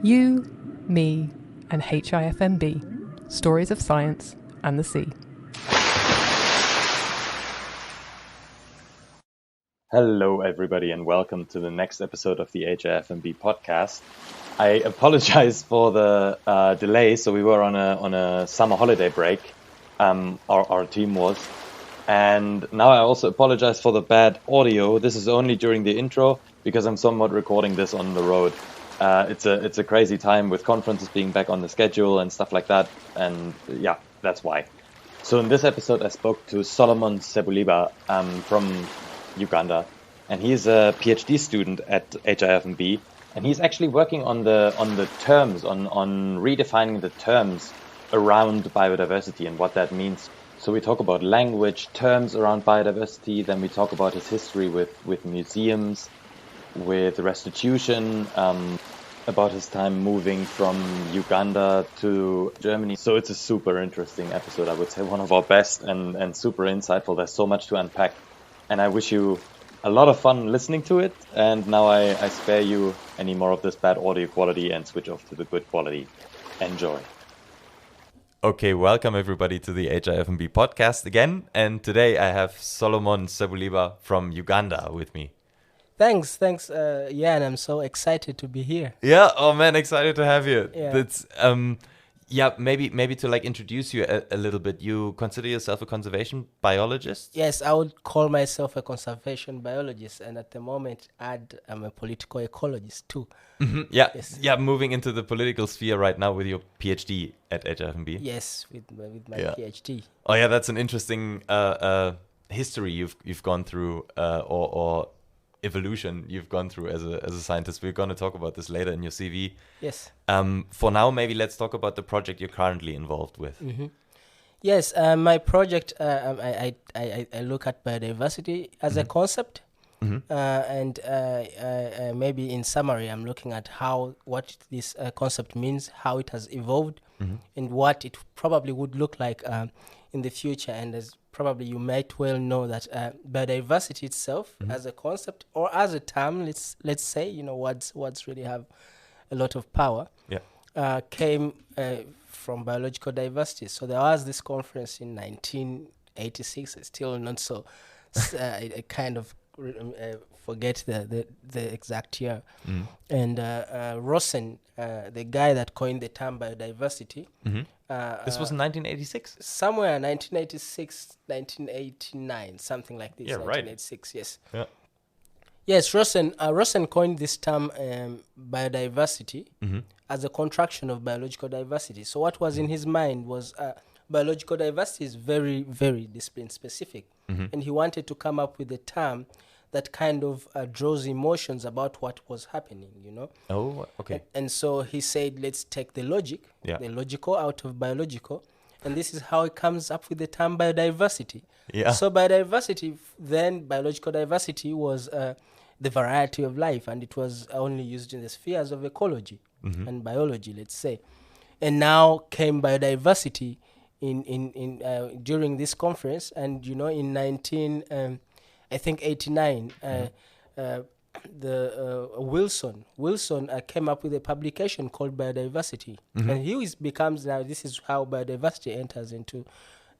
You, me, and HIFMB. Stories of Science and the Sea. Hello, everybody, and welcome to the next episode of the HIFMB podcast. I apologize for the delay. So we were on a summer holiday break. Our team was, and now I also apologize for the bad audio. This is only during the intro because I'm somewhat recording this on the road. It's a crazy time with conferences being back on the schedule and stuff like that, and yeah, that's why. So in this episode, I spoke to Solomon Sebuliba from Uganda, and he's a PhD student at HIFMB, and he's actually working on the terms, on redefining the terms around biodiversity and what that means. So we talk about language, terms around biodiversity, then we talk about his history with museums, with restitution, about his time moving from Uganda to Germany. So it's a super interesting episode, I would say one of our best and super insightful. There's so much to unpack. And I wish you a lot of fun listening to it. And now I spare you any more of this bad audio quality and switch off to the good quality. Enjoy. Okay, welcome everybody to the HIFMB podcast again. And today I have Solomon Sebuliba from Uganda with me. Thanks, Jan. I'm so excited to be here. Yeah, oh man, excited to have you. Yeah. That's maybe to like introduce you a little bit. You consider yourself a conservation biologist? Yes, I would call myself a conservation biologist, and at the moment, I'm a political ecologist too. Mm-hmm. Yeah, Yes. yeah. Moving into the political sphere right now with your PhD at HIFMB. Yes, with my PhD. Oh yeah, that's an interesting history you've gone through, or evolution you've gone through as a scientist. We're going to talk about this later in your CV. Yes. For now, maybe let's talk about the project you're currently involved with. Mm-hmm. Yes, my project, I look at biodiversity as a concept. Mm-hmm. And maybe in summary, I'm looking at what this concept means, how it has evolved, and what it probably would look like in the future. And as probably you might well know that biodiversity itself, as a concept or as a term, let's say, words really have a lot of power. Yeah. Came from biological diversity. So there was this conference in 1986. It's still not so. I kind of forget the exact year. And Rosen, the guy that coined the term biodiversity. This was in 1986? Somewhere 1986, 1989, something like this. Yeah, right. 1986, yes. Yeah. Yes, Rosen coined this term biodiversity as a contraction of biological diversity. So what was in his mind was biological diversity is very, very discipline specific. And he wanted to come up with a term that kind of draws emotions about what was happening, Oh, okay. And so he said, let's take the logical out of biological. And this is how it comes up with the term biodiversity. Yeah. So biodiversity, then biological diversity was the variety of life, and it was only used in the spheres of ecology and biology, let's say. And now came biodiversity in during this conference, and in 1989, Wilson came up with a publication called Biodiversity, and this is how biodiversity enters into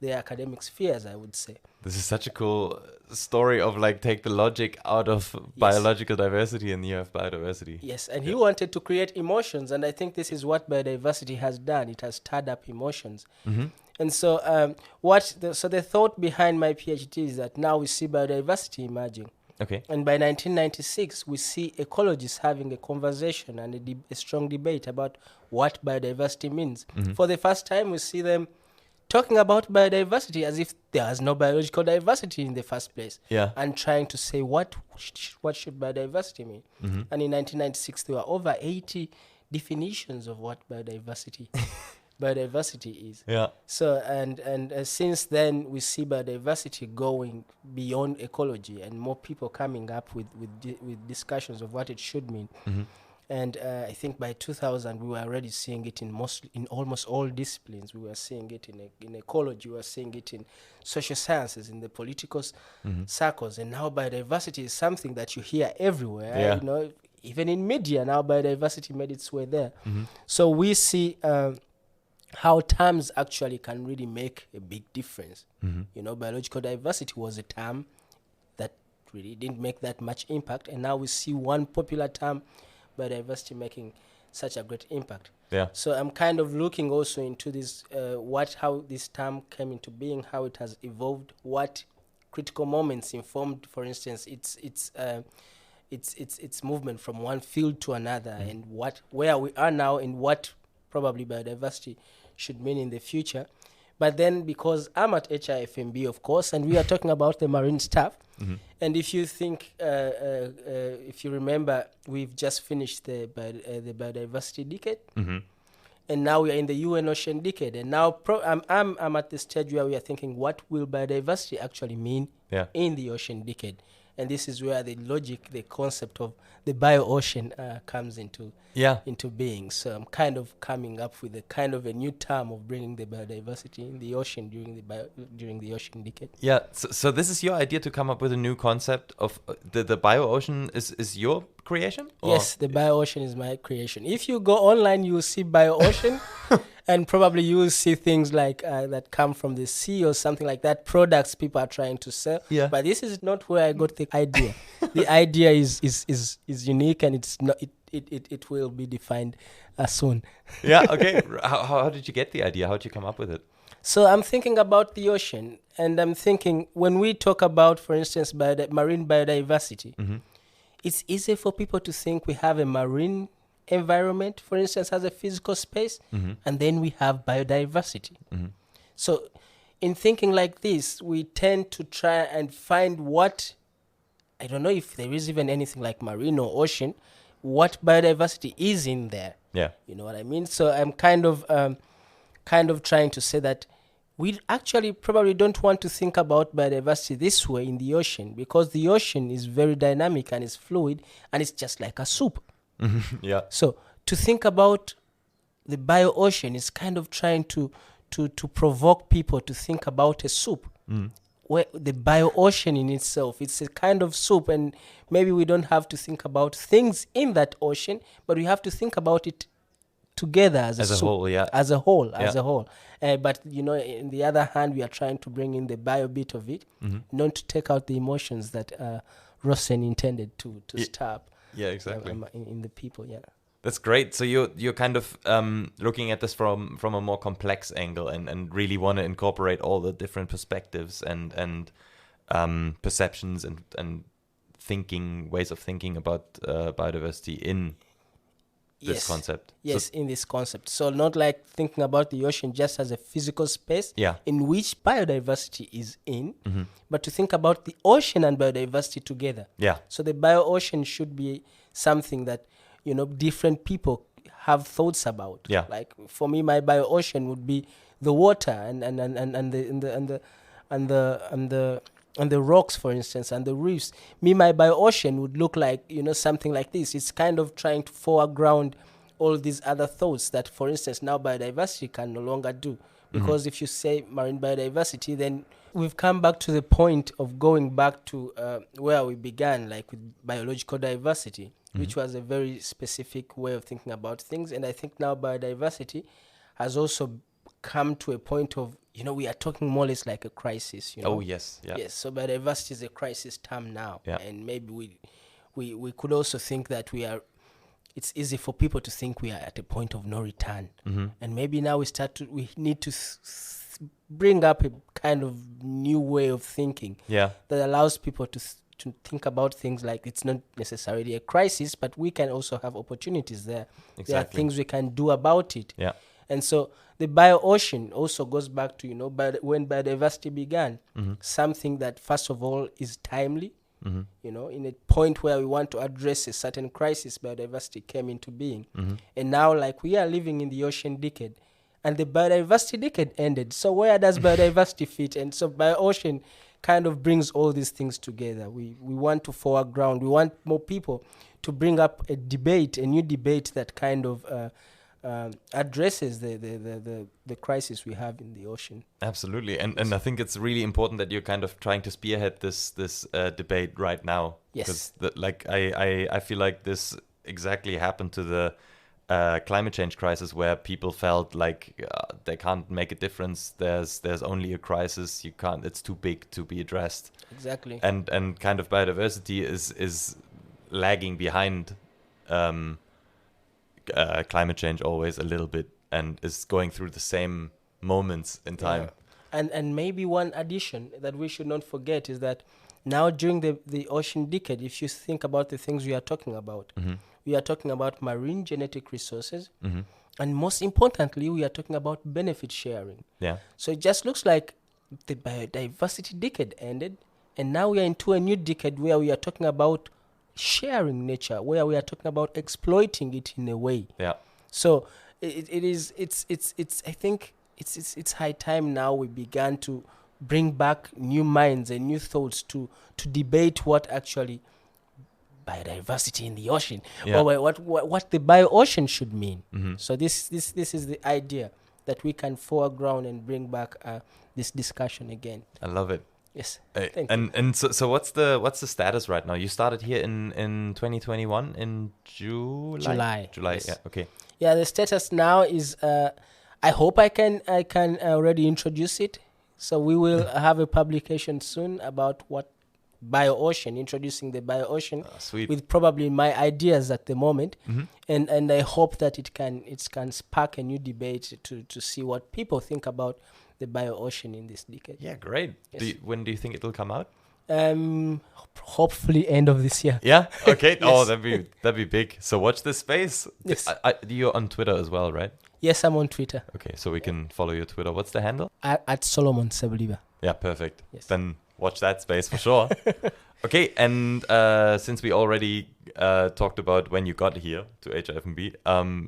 the academic spheres, I would say. This is such a cool story of like take the logic out of biological diversity and you have biodiversity. Yes, and he wanted to create emotions, and I think this is what biodiversity has done. It has stirred up emotions. And so the thought behind my PhD is that now we see biodiversity emerging. Okay. And by 1996, we see ecologists having a conversation and a strong debate about what biodiversity means. For the first time, we see them talking about biodiversity as if there is no biological diversity in the first place. Yeah. And trying to say what should biodiversity mean. And in 1996, there were over 80 definitions of what biodiversity is. Yeah. So and since then we see biodiversity going beyond ecology and more people coming up with discussions of what it should mean. And I think by 2000 we were already seeing it in almost all disciplines. We were seeing it in ecology, we were seeing it in social sciences, in the political circles, and now biodiversity is something that you hear everywhere. Yeah. You know, even in media now, biodiversity made its way there. So we see how terms actually can really make a big difference. Biological diversity was a term that really didn't make that much impact, and now we see one popular term, biodiversity, making such a great impact. Yeah. So I'm kind of looking also into this, how this term came into being, how it has evolved, what critical moments informed, for instance, its movement from one field to another, and where we are now, and what probably biodiversity should mean in the future. But then, because I'm at HIFMB, of course, and we are talking about the marine stuff, and if you think, if you remember, we've just finished the biodiversity decade, and now we are in the UN Ocean decade, and now I'm at the stage where we are thinking, what will biodiversity actually mean in the ocean decade? And this is where the logic, the concept of the bio-ocean comes into being. So I'm kind of coming up with a kind of a new term of bringing the biodiversity in the ocean during the ocean decade. Yeah. So this is your idea to come up with a new concept of the bio-ocean is your creation? Or? Yes, the bio-ocean is my creation. If you go online, you will see bio-ocean. And probably you will see things like that come from the sea or something like that, products people are trying to sell. Yeah. But this is not where I got the idea. The idea is unique, and it's not. It will be defined soon. Yeah. Okay. How did you get the idea? How did you come up with it? So I'm thinking about the ocean, and I'm thinking, when we talk about, for instance, marine biodiversity, it's easy for people to think we have a marine environment, for instance, as a physical space, and then we have biodiversity. So in thinking like this, we tend to try and find what, I don't know if there is even anything like marine or ocean, what biodiversity is in there. Yeah. You know what I mean? So I'm kind of trying to say that we actually probably don't want to think about biodiversity this way in the ocean, because the ocean is very dynamic and it's fluid, and it's just like a soup. Yeah. So to think about the bio-ocean is kind of trying to provoke people to think about a soup. Where the bio-ocean in itself, it's a kind of soup, and maybe we don't have to think about things in that ocean, but we have to think about it together as a soup. Whole, yeah. As a whole. But, in the other hand, we are trying to bring in the bio bit of it, not to take out the emotions that Rosen intended to stop. Yeah, exactly. In the people, yeah. That's great. So you're kind of looking at this from a more complex angle, and really want to incorporate all the different perspectives and perceptions and ways of thinking about biodiversity in this concept. Yes, in this concept. So not like thinking about the ocean just as a physical space in which biodiversity is in, but to think about the ocean and biodiversity together. Yeah. So the bio-ocean should be something that, different people have thoughts about. Yeah. Like for me, my bio-ocean would be the water and the rocks, for instance, and the reefs. My bio-ocean would look like, something like this. It's kind of trying to foreground all these other thoughts that, for instance, now biodiversity can no longer do. Because if you say marine biodiversity, then we've come back to the point of going back to where we began, like with biological diversity, which was a very specific way of thinking about things. And I think now biodiversity has also come to a point of, we are talking more or less like a crisis. Oh, yes. Yeah. Yes, so biodiversity is a crisis term now. Yeah. And maybe we could also think that it's easy for people to think we are at a point of no return. And maybe now we need to bring up a kind of new way of thinking that allows people to think about things like it's not necessarily a crisis, but we can also have opportunities there. Exactly. There are things we can do about it. Yeah. And so the bio-ocean also goes back to, when biodiversity began, something that, first of all, is timely. In a point where we want to address a certain crisis, biodiversity came into being. And now, like, we are living in the ocean decade, and the biodiversity decade ended. So where does biodiversity fit? And so bio-ocean kind of brings all these things together. We want to foreground. We want more people to bring up a new debate that kind of addresses the crisis we have in the ocean. Absolutely, and I think it's really important that you're kind of trying to spearhead this debate right now. Yes, because I feel like this exactly happened to the climate change crisis, where people felt like they can't make a difference. There's only a crisis. You can't. It's too big to be addressed. Exactly. And kind of biodiversity is lagging behind climate change always a little bit, and is going through the same moments in time. And maybe one addition that we should not forget is that now during the ocean decade, if you think about the things we are talking about, we are talking about marine genetic resources, and most importantly, we are talking about benefit sharing. Yeah. So it just looks like the biodiversity decade ended, and now we are into a new decade where we are talking about sharing nature, where we are talking about exploiting it in a way. Yeah. So it's I think it's high time now we began to bring back new minds and new thoughts to debate what actually biodiversity in the ocean, or what the bio-ocean should mean. So this is the idea that we can foreground and bring back this discussion again. I love it. Yes. And so what's the status right now? You started here in 2021 in July. Yes. Yeah. Okay. Yeah. The status now is I hope I can already introduce it. So we will have a publication soon about what bio-ocean, introducing the bio-ocean, Sweet. with probably my ideas at the moment, and I hope that it can spark a new debate to see what people think about the bio-ocean in this decade. Yeah, great. Yes. When do you think it will come out? Hopefully end of this year. Yeah. Okay. Yes. Oh, that'd be big. So watch this space. Yes. You're on Twitter as well, right? Yes, I'm on Twitter Okay, so we can follow your Twitter. What's the handle? at Solomon Sebuliba. Yeah, perfect. Yes. Then watch that space for sure. Okay, and since we already talked about when you got here to HIFMB,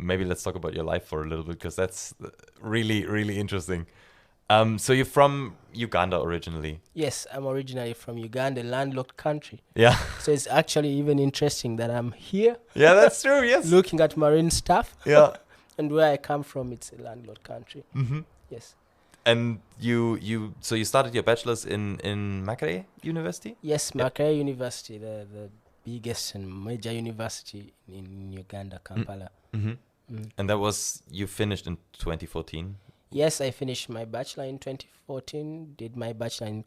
maybe let's talk about your life for a little bit, because that's really, really interesting. So you're from Uganda originally? Yes, I'm originally from Uganda, landlocked country. Yeah. So it's actually even interesting that I'm here. Yeah, that's true. Yes. Looking at marine stuff. Yeah. And where I come from, it's a landlocked country. Yes. And you started your bachelor's in Makerere University? Yes, Makerere University, the biggest and major university in Uganda, Kampala. And that was, you finished in 2014? Yes, I finished my bachelor in 2014, did my bachelor in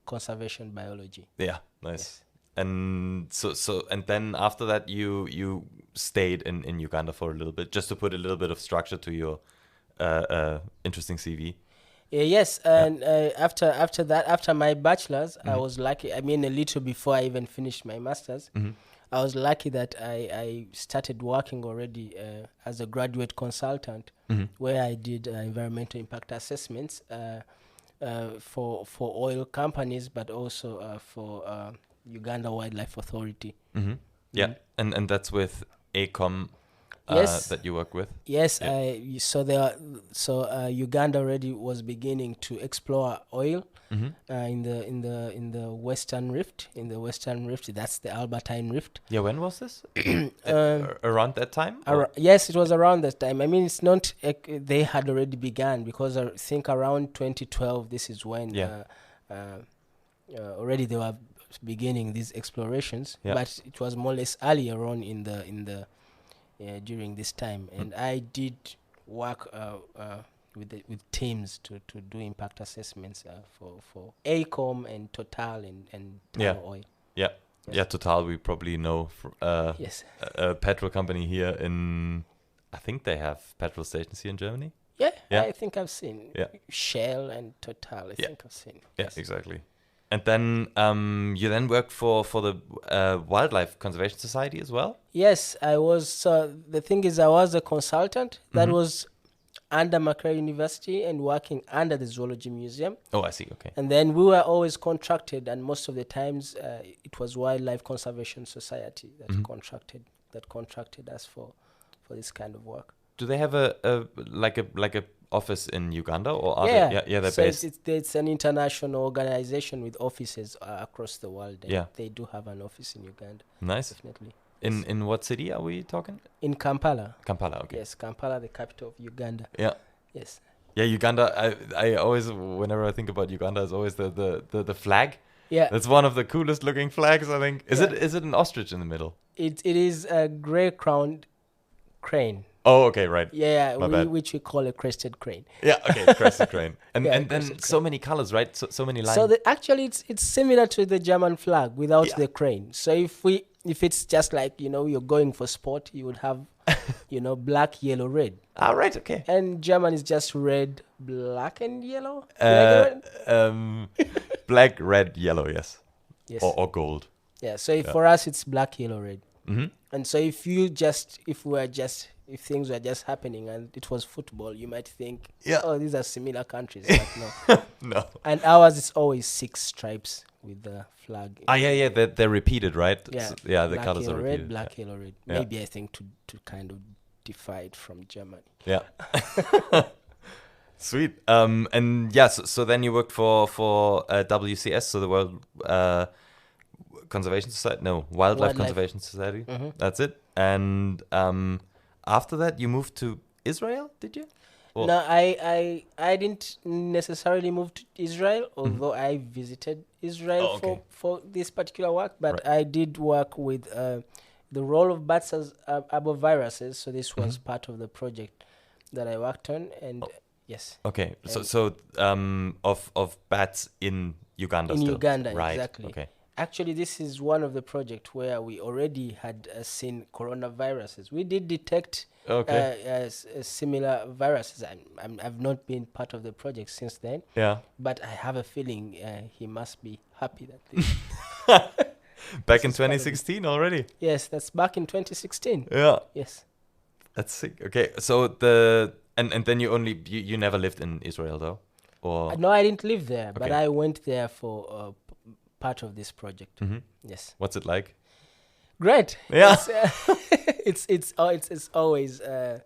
conservation biology. Yeah, nice. Yes. And so and then after that you stayed in Uganda for a little bit, just to put a little bit of structure to your interesting CV. Yes, and after that, after my bachelor's, I was lucky. I mean, a little before I even finished my master's, I was lucky that I started working already as a graduate consultant, where I did environmental impact assessments for oil companies, but also for Uganda Wildlife Authority. Yeah, and that's with ACOM. Yes. That you work with. Yes, Uganda already was beginning to explore oil in the Western Rift. In the Western Rift, that's the Albertine Rift. Yeah, when was this? Around that time? Yes, it was around that time. I mean, it's not they had already begun, because I think around 2012, this is when already they were beginning these explorations. Yeah. But it was more or less earlier on in the during this time, and I did work with teams to do impact assessments for ACOM and Total and Tano Oil. Yeah. Yes. Yeah, Total we probably know. Yes. A petrol company here in, I think they have petrol stations here in Germany. Yeah. I think I've seen Shell and Total. I think I've seen. Yeah, Yes. exactly. And then you then worked for the Wildlife Conservation Society as well? Yes, I was. So the thing is, I was a consultant that was under Makerere University and working under the Zoology Museum. Oh, I see. Okay. And then we were always contracted, and most of the times it was Wildlife Conservation Society that contracted us for this kind of work. Do they have a office in Uganda, or are Yeah, they're so based? it's an international organization with offices across the world. And Yeah. they do have an office in Uganda. Nice. Definitely. In what city are we talking? In Kampala. Kampala. Okay. Yes, Kampala, the capital of Uganda. Yeah. Yes. Yeah, Uganda. I always, whenever I think about Uganda, it's always the flag. Yeah. That's one of the coolest looking flags, I think. Is Yeah. it an ostrich in the middle? It is a grey-crowned crane. Oh, okay, right. Yeah, My bad. which we call a crested crane. Yeah, okay, crested crane. And Yeah, and then crested so crane. many colors, right? So many lines. So actually, it's similar to the German flag without Yeah. the crane. So if it's just like you're going for sport, you would have black, yellow, red. Ah, right, okay. And German is just red, black, and yellow. Black, red, yellow, yes. Yes. Or gold. Yeah. So for us, it's black, yellow, red. Mm-hmm. And so if things were just happening and it was football, you might think, Yeah. oh, these are similar countries. But no. No. And ours is always 6 stripes with the flag. Ah, yeah. They're repeated, right? Yeah. So, yeah, the Black, colors are yellow, repeated. red, black, yellow, red. Yeah. Maybe I think to kind of differ it from Germany. Yeah. Sweet. And yeah, so then you worked for WCS, so the World Conservation Society. No, Wildlife Conservation Society. Mhm. That's it. And after that, you moved to Israel, did you? Or- No, I didn't necessarily move to Israel, although I visited Israel Oh, okay. for this particular work. But Right. I did work with the role of bats as arboviruses. So this was part of the project that I worked on. And yes, Okay. And- So of bats in Uganda in still. Uganda, Right. exactly. Okay. Actually, this is one of the projects where we already had seen coronaviruses. We did detect Okay. similar viruses. I've not been part of the project since then, Yeah. but I have a feeling he must be happy that this. Back in is part of it. 2016 already. Yes, that's back in 2016. Yeah. Yes. That's sick. Okay. So and then you never lived in Israel though? Or No, I didn't live there, but Okay. I went there for part of this project. Mhm. Yes. What's it like? Great. Yeah. It's always there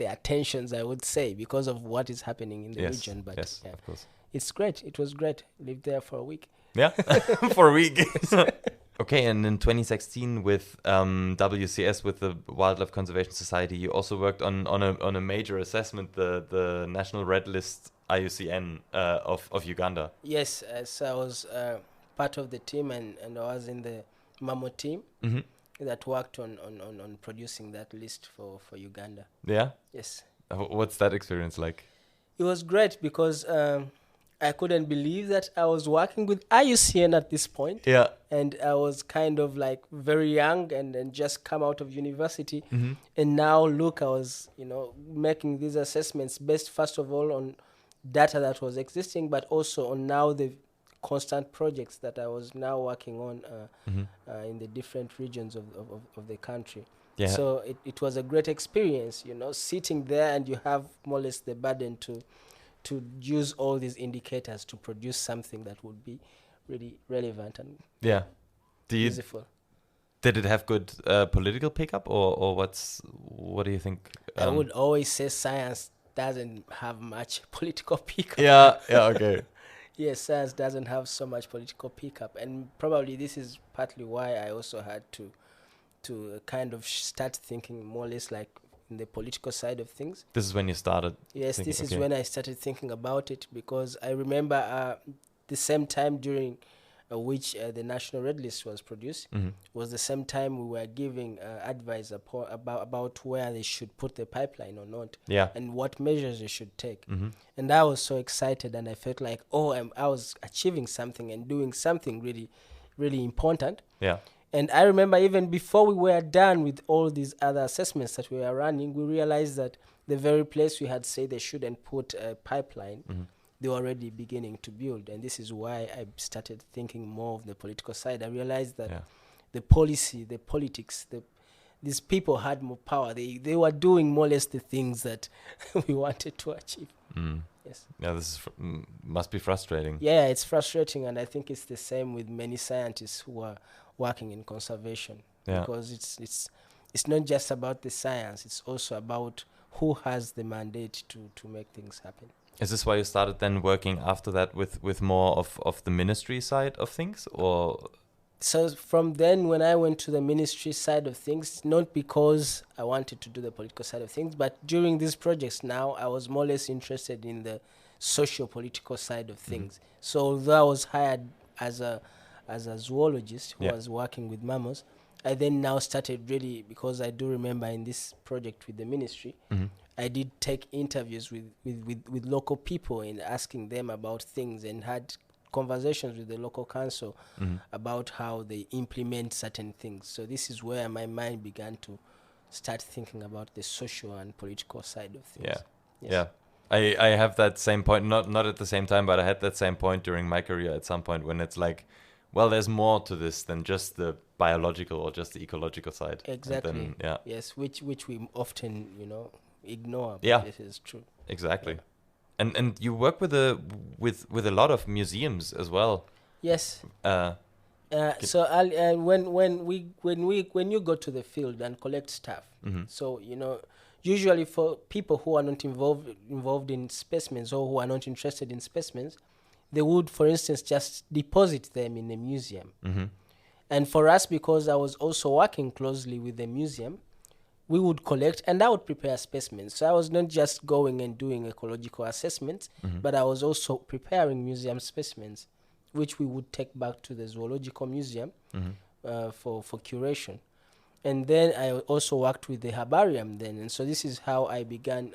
are tensions, I would say, because of what is happening in the Yes. region. But Yes, yeah, of course. it's great. It was great. Lived there for a week. Yeah, for a week. Okay, and in 2016 with WCS, with the Wildlife Conservation Society, you also worked on a major assessment, the National Red List IUCN of Uganda. Yes, so I was part of the team, and I was in the MAMO team Mm-hmm. that worked on producing that list for Uganda. Yeah, Yes. what's that experience like? It was great because I couldn't believe that I was working with IUCN at this point. Yeah. And I was kind of like very young and just come out of university. Mm-hmm. And now look, I was, making these assessments based first of all on data that was existing, but also on now the constant projects that I was now working on in the different regions of the country. Yeah. So it was a great experience, sitting there, and you have more or less the burden to use all these indicators to produce something that would be really relevant and Yeah. useful. Did it have good political pickup, or what do you think? I would always say science doesn't have much political pickup. Yeah. Yeah. Okay. Yes, science doesn't have so much political pickup, and probably this is partly why I also had to kind of start thinking more or less like in the political side of things. This is when you started. Yes, thinking, this is okay. when I started thinking about it, because I remember the same time during which the National Red List was produced was the same time we were giving advice about where they should put the pipeline or not, Yeah. and what measures they should take. Mm-hmm. And I was so excited, and I felt like, I was achieving something and doing something really, really important. Yeah. And I remember even before we were done with all these other assessments that we were running, we realized that the very place we had said they shouldn't put a pipeline, they were already beginning to build. And this is why I started thinking more of the political side. I realized that the policy, the politics, these people had more power. They were doing more or less the things that we wanted to achieve. Mm. Yes. Yeah, this is must be frustrating. Yeah, it's frustrating, and I think it's the same with many scientists who are working in conservation, because it's not just about the science, it's also about who has the mandate to make things happen. Is this why you started then working after that with more of the ministry side of things, or? So from then, when I went to the ministry side of things, not because I wanted to do the political side of things, but during these projects now, I was more or less interested in the socio-political side of things. So although I was hired as a zoologist who was working with mammals, I then now started really, because I do remember in this project with the ministry, I did take interviews with local people and asking them about things, and had conversations with the local council about how they implement certain things. So this is where my mind began to start thinking about the social and political side of things. Yeah. I have that same point, not at the same time, but I had that same point during my career at some point, when it's like, well, there's more to this than just the biological or just the ecological side. Exactly. Then, Yes, which we often, ignore. But Yeah. this is true. Exactly. And you work with a lot of museums as well. Yes. So when you go to the field and collect stuff, so usually for people who are not involved in specimens, or who are not interested in specimens, they would, for instance, just deposit them in a museum. And for us, because I was also working closely with the museum, we would collect, and I would prepare specimens. So I was not just going and doing ecological assessments, but I was also preparing museum specimens, which we would take back to the zoological museum for curation. And then I also worked with the herbarium then. And so this is how I began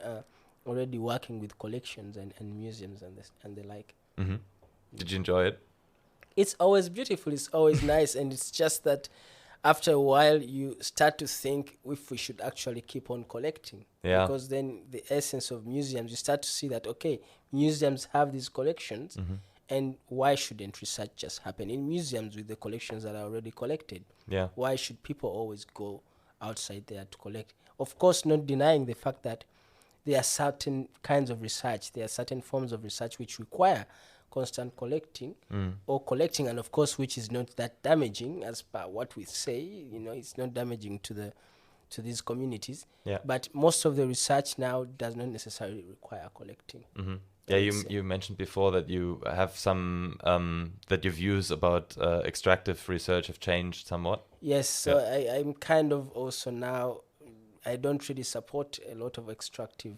already working with collections and museums and the like. Did you enjoy it? It's always beautiful. It's always nice. And it's just that after a while, you start to think if we should actually keep on collecting. Yeah. Because then the essence of museums, you start to see that, okay, museums have these collections, and why shouldn't research just happen in museums with the collections that are already collected? Yeah. Why should people always go outside there to collect? Of course, not denying the fact that there are certain kinds of research, there are certain forms of research which require constant collecting, and of course which is not that damaging as per what we say. It's not damaging to these communities. Yeah. But most of the research now does not necessarily require collecting. Yeah, you mentioned before that you have some that your views about extractive research have changed somewhat. Yes, so I'm kind of also now, I don't really support a lot of extractive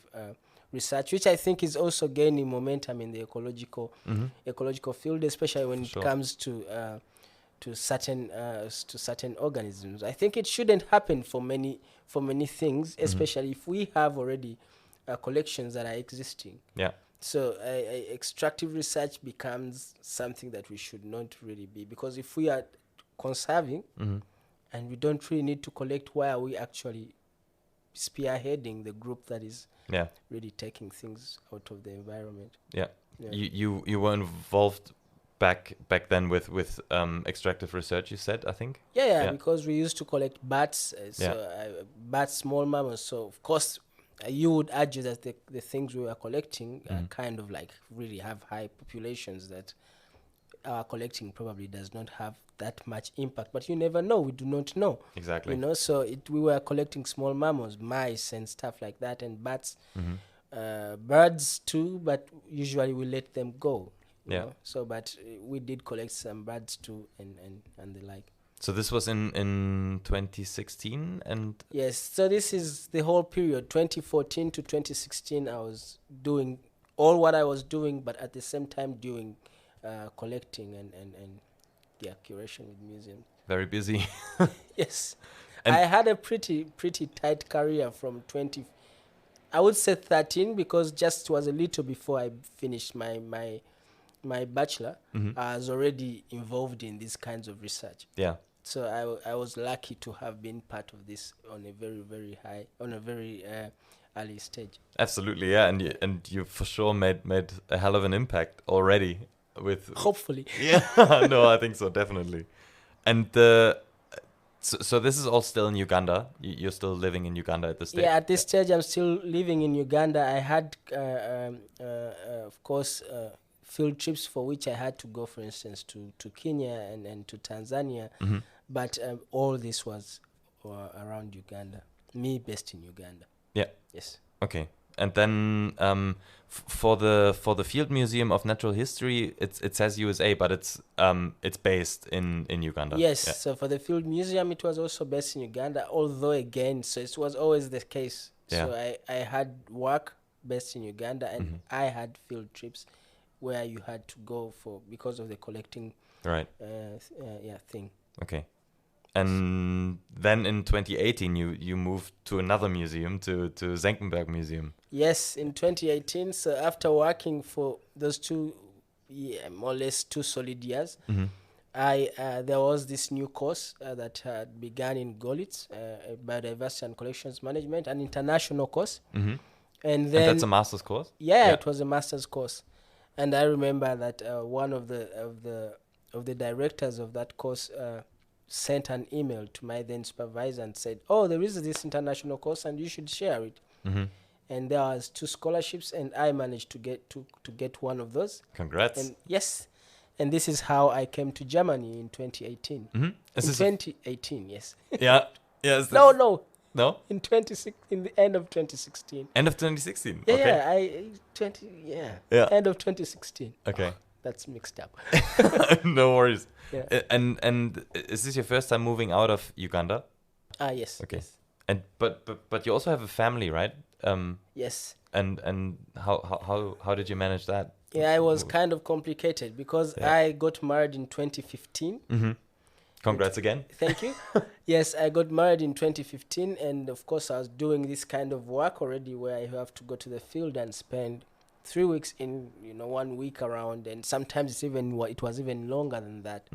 research, which I think is also gaining momentum in the ecological field, especially when it comes to certain organisms. I think it shouldn't happen for many things, especially if we have already collections that are existing. Yeah. So extractive research becomes something that we should not really be, because if we are conserving and we don't really need to collect, why are we actually spearheading the group that is really taking things out of the environment? Yeah. You were involved back then with extractive research, you said, I think? Yeah, because we used to collect bats, bats, small mammals. So of course you would argue that the things we were collecting kind of like really have high populations, that our collecting probably does not have that much impact. But you never know. We do not know. Exactly. So we were collecting small mammals, mice and stuff like that, and bats, birds too, but usually we let them go. You know? So, but we did collect some birds too, and the like. So this was in 2016, and yes. So this is the whole period, 2014 to 2016. I was doing all what I was doing, but at the same time doing collecting and curation with museums. Very busy. Yes, and I had a pretty tight career from 13, because just was a little before I finished my bachelor. I was already involved in these kinds of research. Yeah. So I was lucky to have been part of this on a very early stage. Absolutely, yeah, and you for sure made a hell of an impact already with. Hopefully. Yeah, no, I think so, definitely. And so this is all still in Uganda. You're still living in Uganda at this stage. Yeah, at this stage I'm still living in Uganda. I had, of course, field trips for which I had to go, for instance, to Kenya and to Tanzania. But all this was around Uganda. Me based in Uganda. Yeah. Yes. Okay. And then for the Field Museum of Natural History, it says USA, but it's based in Uganda. Yes. Yeah. So for the Field Museum, it was also based in Uganda. Although again, so it was always the case. Yeah. So I had work based in Uganda, and I had field trips where you had to go because of the collecting Right. thing. Okay. And then in 2018, you moved to another museum, to Senckenberg Museum. Yes, in 2018. So after working for those more or less 2 solid years, there was this new course that had begun in Görlitz, Biodiversity and Collections Management, an international course. And then And that's a master's course? Yeah, it was a master's course. And I remember that one of the directors of that course sent an email to my then supervisor and said, "Oh, there is this international course and you should share it." And there was 2 scholarships, and I managed to get one of those. Congrats. And yes, and this is how I came to Germany in 2018. In 2018, yes. Yeah. Yes. No. No? In the end of 2016. End of 2016. Yeah, Okay. Yeah. End of 2016. Okay. That's mixed up. No worries. Yeah. And is this your first time moving out of Uganda? Yes. Okay. Yes. And but you also have a family, right? Yes. And how did you manage that? Yeah, it was kind of complicated because I got married in 2015. Congrats again. Thank you. Yes, I got married in 2015, and of course I was doing this kind of work already where I have to go to the field and spend 3 weeks in 1 week around, and sometimes it was even longer than that.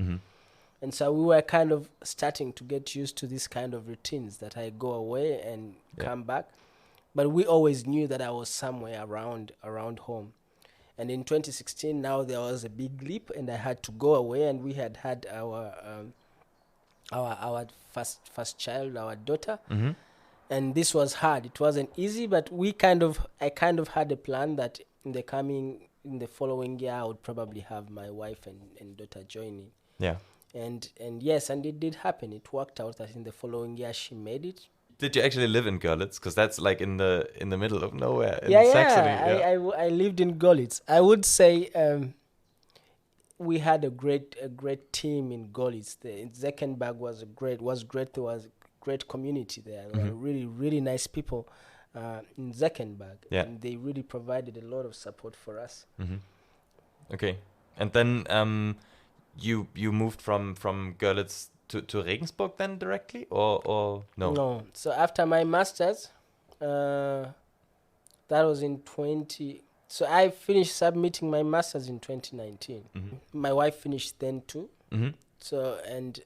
And so we were kind of starting to get used to this kind of routines that I go away and come back, but we always knew that I was somewhere around home. And in 2016, now there was a big leap, and I had to go away, and we had our first child, our daughter. And this was hard. It wasn't easy, but I kind of had a plan that in the following year I would probably have my wife and daughter joining. Yeah. And yes, and it did happen. It worked out that in the following year she made it. Did you actually live in Görlitz? Because that's like in the middle of nowhere in Saxony. I lived in Görlitz. I would say we had a great team in Görlitz. Senckenberg was great. There was a great community there. There were really, really nice people in Senckenberg. Yeah. And they really provided a lot of support for us. Okay. And then you moved from Görlitz to Regensburg then directly, or no? No. So after my master's, that was in 20. So I finished submitting my master's in 2019. My wife finished then too. So and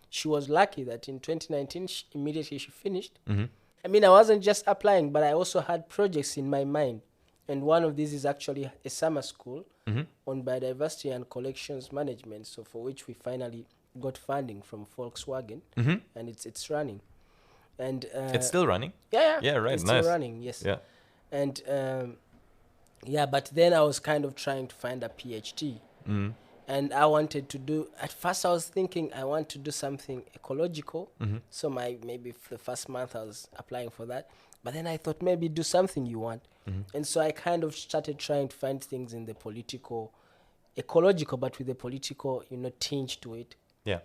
she was lucky that in 2019 immediately she finished. I mean, I wasn't just applying, but I also had projects in my mind, and one of these is actually a summer school on biodiversity and collections management. So for which we finally got funding from Volkswagen, and it's running, and it's still running. Yeah, right. It's nice. still running. Yes. Yeah. And but then I was kind of trying to find a PhD, and I wanted to do. At first, I was thinking I want to do something ecological. So maybe for the first month I was applying for that, but then I thought maybe do something you want, and so I kind of started trying to find things in the ecological, but with the political, tinge to it. Yeah.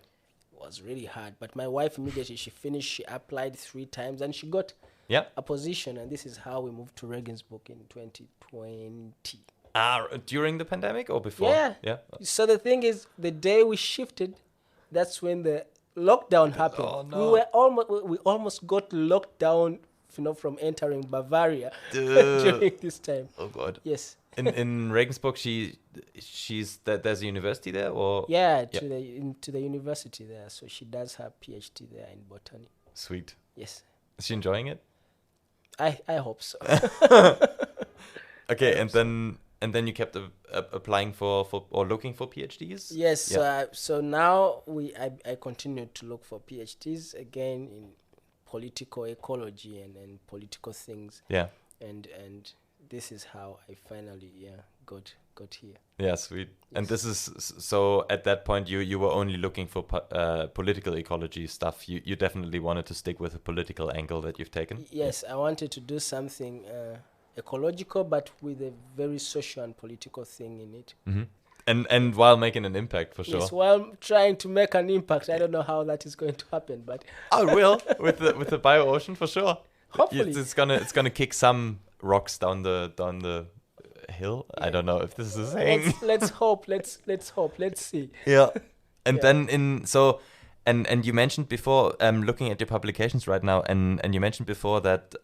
It was really hard, but my wife immediately she finished. She applied 3 times and she got a position, and this is how we moved to Regensburg in 2020. During the pandemic or before? Yeah. So the thing is, the day we shifted, that's when the lockdown happened. Oh, no. We almost got locked down, from entering Bavaria during this time. Oh God. Yes. In Regensburg, there's a university there, or to the university there. So she does her PhD there in botany. Sweet. Yes. Is she enjoying it? I hope so. Okay, and then you kept applying for or looking for PhDs? Yes. Yeah. So now I continue to look for PhDs again in political ecology and political things. Yeah. And this is how I finally got here. Yeah, sweet. Yes. And this is so at that point you were only looking for political ecology stuff. You definitely wanted to stick with a political angle that you've taken. Yes, I wanted to do something ecological, but with a very social and political thing in it. And while making an impact, for sure. Yes, while trying to make an impact. I don't know how that is going to happen, but I will with the bio ocean for sure. Hopefully, it's gonna kick some rocks down the hill. I don't know if this is a saying. Let's hope. Let's hope. Let's see. Yeah. And then and you mentioned before, looking at your publications right now, and you mentioned before that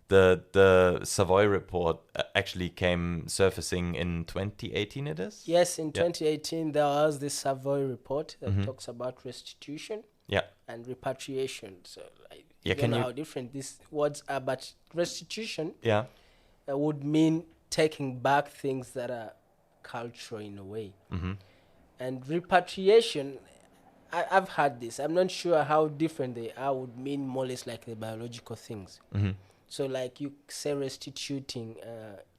the Savoy report actually came surfacing in 2018. It is. Yes, in 2018 there was this Savoy report that Mm-hmm. talks about restitution Yeah. and repatriation. So I Yeah, don't can know you- how different these words are, but restitution Yeah. would mean taking back things that are cultural in a way. Mm-hmm. And repatriation, I've had this. I'm not sure how different they are. Would mean more or less like the biological things. Mm-hmm. So like you say restituting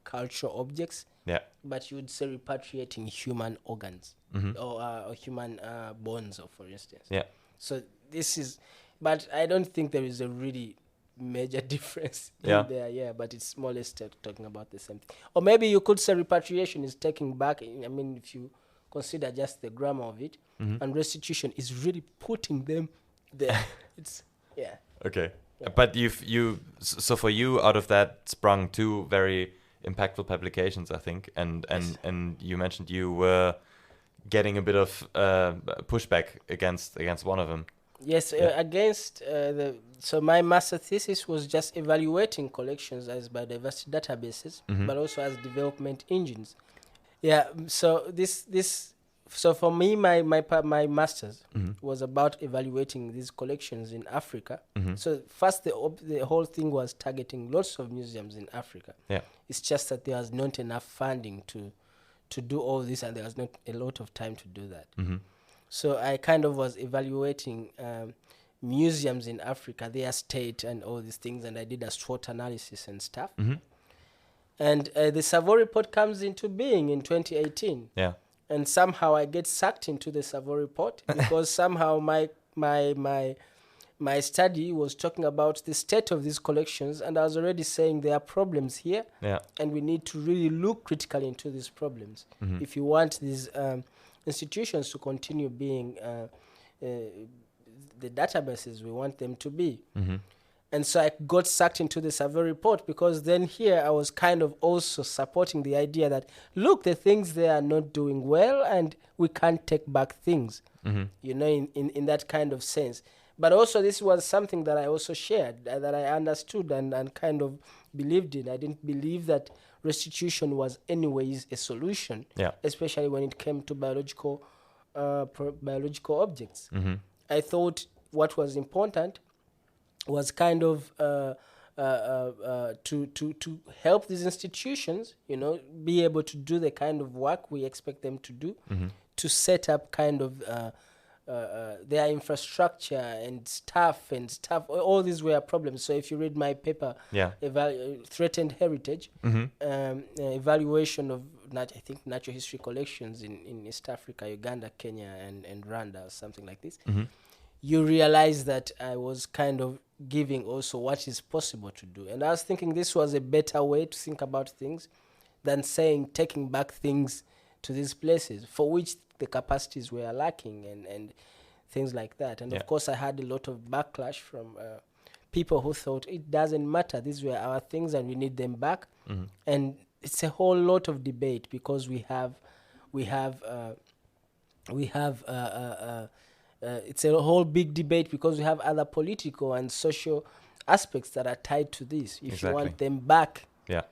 cultural objects, Yeah. but you would say repatriating human organs Mm-hmm. or human bones, or for instance. Yeah. So this is, but I don't think there is a really major difference Yeah. in there. Yeah, but it's more or less talking about the same thing. Or maybe you could say repatriation is taking back. I mean, if you consider just the grammar of it, Mm-hmm. and restitution is really putting them there. It's Okay. Yeah. But so for you, out of that sprung two very impactful publications, I think, and you mentioned you were getting a bit of pushback against one of them. Yes, Yeah. against so my master thesis was just evaluating collections as biodiversity databases, Mhm. but also as development engines. Yeah, so for me, my master's Mhm. was about evaluating these collections in Africa. Mhm. So first, the whole thing was targeting lots of museums in Africa. Yeah. It's just that there was not enough funding to do all this, and there was not a lot of time to do that. Mhm. So I kind of was evaluating museums in Africa, their state and all these things, and I did a SWOT analysis and stuff. Mhm. And the Savoy report comes into being in 2018. Yeah. And somehow I get sucked into the Savoy report because somehow my study was talking about the state of these collections, and I was already saying there are problems here, Yeah. and we need to really look critically into these problems Mhm. if you want these institutions to continue being the databases we want them to be. Mhm. And so I got sucked into the Savoy report, because then here I was kind of also supporting the idea that, look, the things they are not doing well, and we can't take back things, Mhm. you know, in that kind of sense. But also this was something that I also shared, that I understood and kind of believed in. I didn't believe that restitution was anyways a solution, Yeah. especially when it came to biological objects. Mhm. I thought what was important was kind of to help these institutions, you know, be able to do the kind of work we expect them to do, Mhm. to set up kind of their infrastructure and stuff. All these were problems. So if you read my paper, Yeah. Threatened Heritage, Mhm. evaluation of I think natural history collections in East Africa, Uganda, Kenya, and Rwanda, or something like this, Mhm. you realize that I was kind of giving also what is possible to do. And I was thinking this was a better way to think about things than saying taking back things to these places for which the capacities were lacking and things like that. And Yeah. of course, I had a lot of backlash from people who thought it doesn't matter. These were our things and we need them back. Mhm. And it's a whole lot of debate, because it's a whole big debate, because we have other political and social aspects that are tied to this. If you want Exactly. them back Yeah.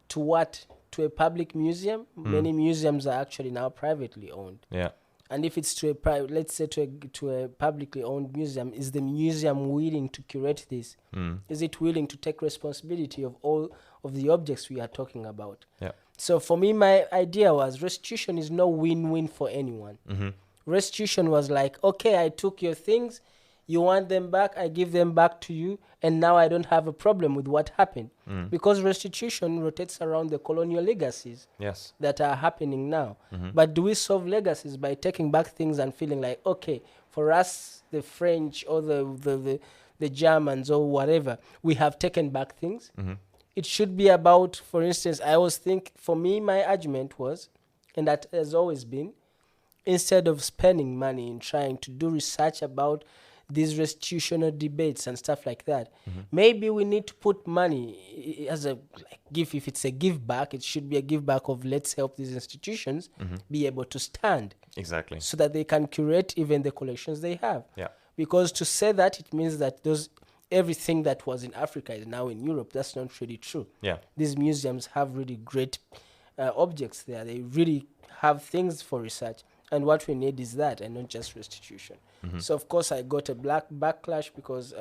to what? To a public museum? Many museums are actually now privately owned. Yeah. And if it's to a let's say to a publicly owned museum, is the museum willing to curate this? Mm. Is it willing to take responsibility of all of the objects we are talking about? Yeah. So for me, my idea was restitution is no win-win for anyone. Mhm. Restitution was like, okay, I took your things, you want them back, I give them back to you, and now I don't have a problem with what happened. Mm. Because restitution rotates around the colonial legacies Yes. that are happening now. Mhm. But do we solve legacies by taking back things and feeling like, okay, for us, the French or the Germans or whatever, we have taken back things? Mhm. It should be about, for instance, I always think, for me, my argument was, and that has always been, instead of spending money in trying to do research about these restitutional debates and stuff like that. Maybe we need to put money as a give. If it's a give back, it should be a give back of let's help these institutions be able to stand. Exactly. So that they can curate even the collections they have. Yeah. Because to say that, it means that everything that was in Africa is now in Europe. That's not really true. Yeah. These museums have really great objects there. They really have things for research. And what we need is that, and not just restitution. So, of course, I got a backlash because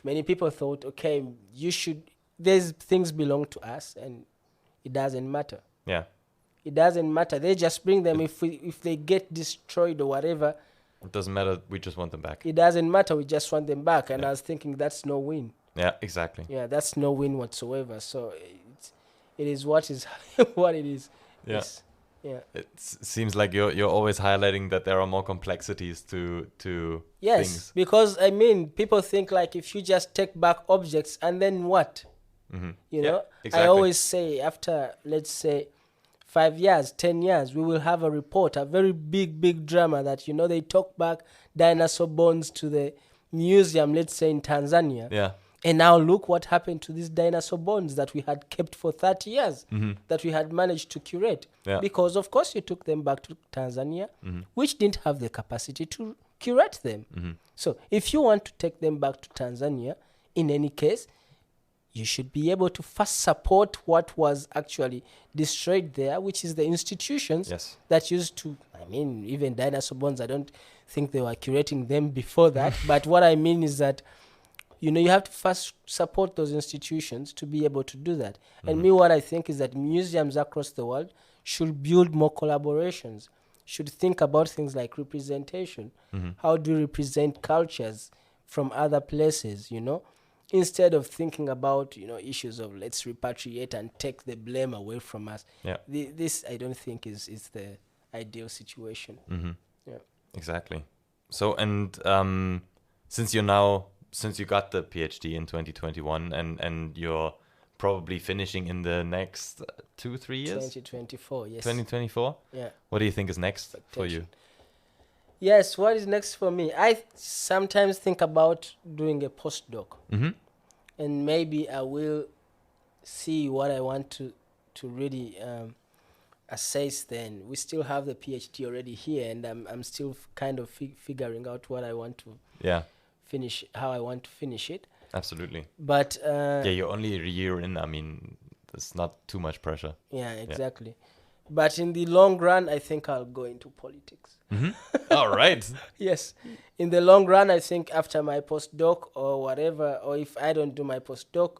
many people thought, okay, these things belong to us, and it doesn't matter. Yeah. It doesn't matter. They just bring them. If they get destroyed or whatever, it doesn't matter. We just want them back. It doesn't matter. We just want them back. And I was thinking that's no win. Yeah, exactly. Yeah, that's no win whatsoever. So it is what is what it is. Yeah. Yeah. It seems like you're always highlighting that there are more complexities to yes, things. Because I mean, people think like if you just take back objects and then what? You know, exactly. I always say after, let's say, 5 years, 10 years, we will have a report, a very big drama that, you know, they took back dinosaur bones to the museum, let's say in Tanzania. Yeah. And now look what happened to these dinosaur bones that we had kept for 30 years, that we had managed to curate. Yeah. Because, of course, you took them back to Tanzania, which didn't have the capacity to curate them. So if you want to take them back to Tanzania, in any case, you should be able to first support what was actually destroyed there, which is the institutions that used to, I mean, even dinosaur bones, I don't think they were curating them before that. But what I mean is that, you know, you have to first support those institutions to be able to do that. And me, what I think is that museums across the world should build more collaborations, should think about things like representation. How do we represent cultures from other places, you know? Instead of thinking about, you know, issues of let's repatriate and take the blame away from us. Yeah. This, I don't think, is the ideal situation. Yeah. Exactly. So, and since you got the PhD in 2021 and you're probably finishing in the next 2-3 years? 2024, yes. 2024? Yeah. What do you think is next for you? Yes, what is next for me? I sometimes think about doing a postdoc. And maybe I will see what I want to really assess then. We still have the PhD already here, and I'm still kind of figuring out what I want to finish, how I want to finish it. Absolutely. But you're only a year in. I mean, there's not too much pressure. Yeah, exactly. Yeah. But in the long run, I think I'll go into politics. All right. Yes. In the long run, I think after my postdoc or whatever, or if I don't do my postdoc,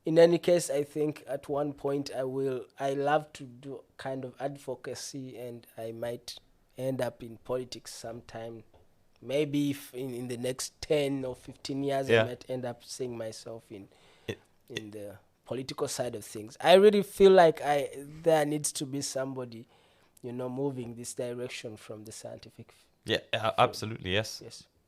in any case, I think at one point I love to do kind of advocacy, and I might end up in politics sometime. Maybe if in the next 10 or 15 years, I might end up seeing myself in the political side of things. I really feel like there needs to be somebody, you know, moving this direction from the scientific. Absolutely, yes.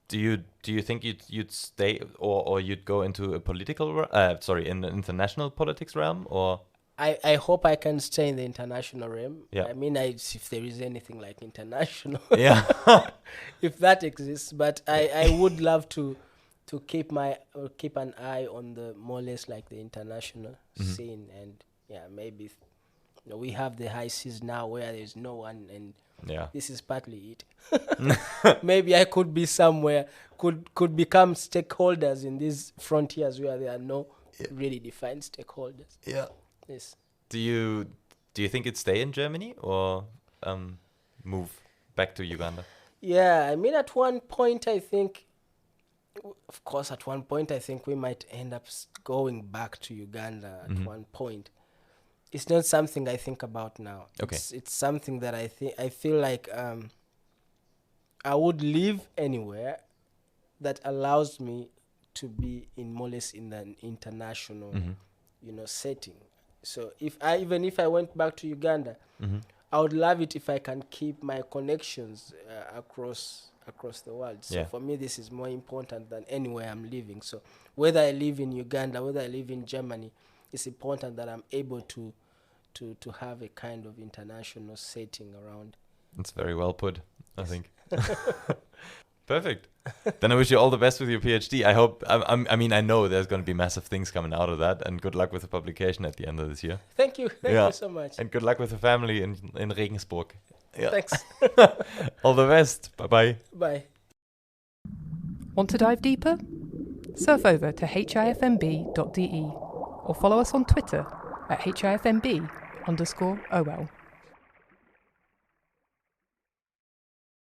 Do you think you'd stay or you'd go into a political in the international politics realm, or? I hope I can stay in the international realm. Yeah. I mean, if there is anything like international, if that exists, but I would love to keep an eye on the more or less like the international scene, and maybe we have the high seas now where there's no one, and this is partly it. Maybe I could be somewhere, could become stakeholders in these frontiers where there are no really defined stakeholders. Yeah. Yes. Do you think you'd stay in Germany or move back to Uganda? Yeah, I mean, at one point I think we might end up going back to Uganda at one point. It's not something I think about now. Okay. It's something that I feel like I would live anywhere that allows me to be in more or less in an international, setting. So even if I went back to Uganda, I would love it if I can keep my connections across the world. So for me, this is more important than anywhere I'm living. So whether I live in Uganda, whether I live in Germany, it's important that I'm able to have a kind of international setting around. It's very well put, I think. Perfect. Then I wish you all the best with your PhD. I hope, I mean, I know there's going to be massive things coming out of that, and good luck with the publication at the end of this year. Thank you. Thank you so much. And good luck with the family in Regensburg. Yeah. Thanks. All the best. Bye-bye. Bye. Want to dive deeper? Surf over to hifmb.de or follow us on Twitter at hifmb_OL.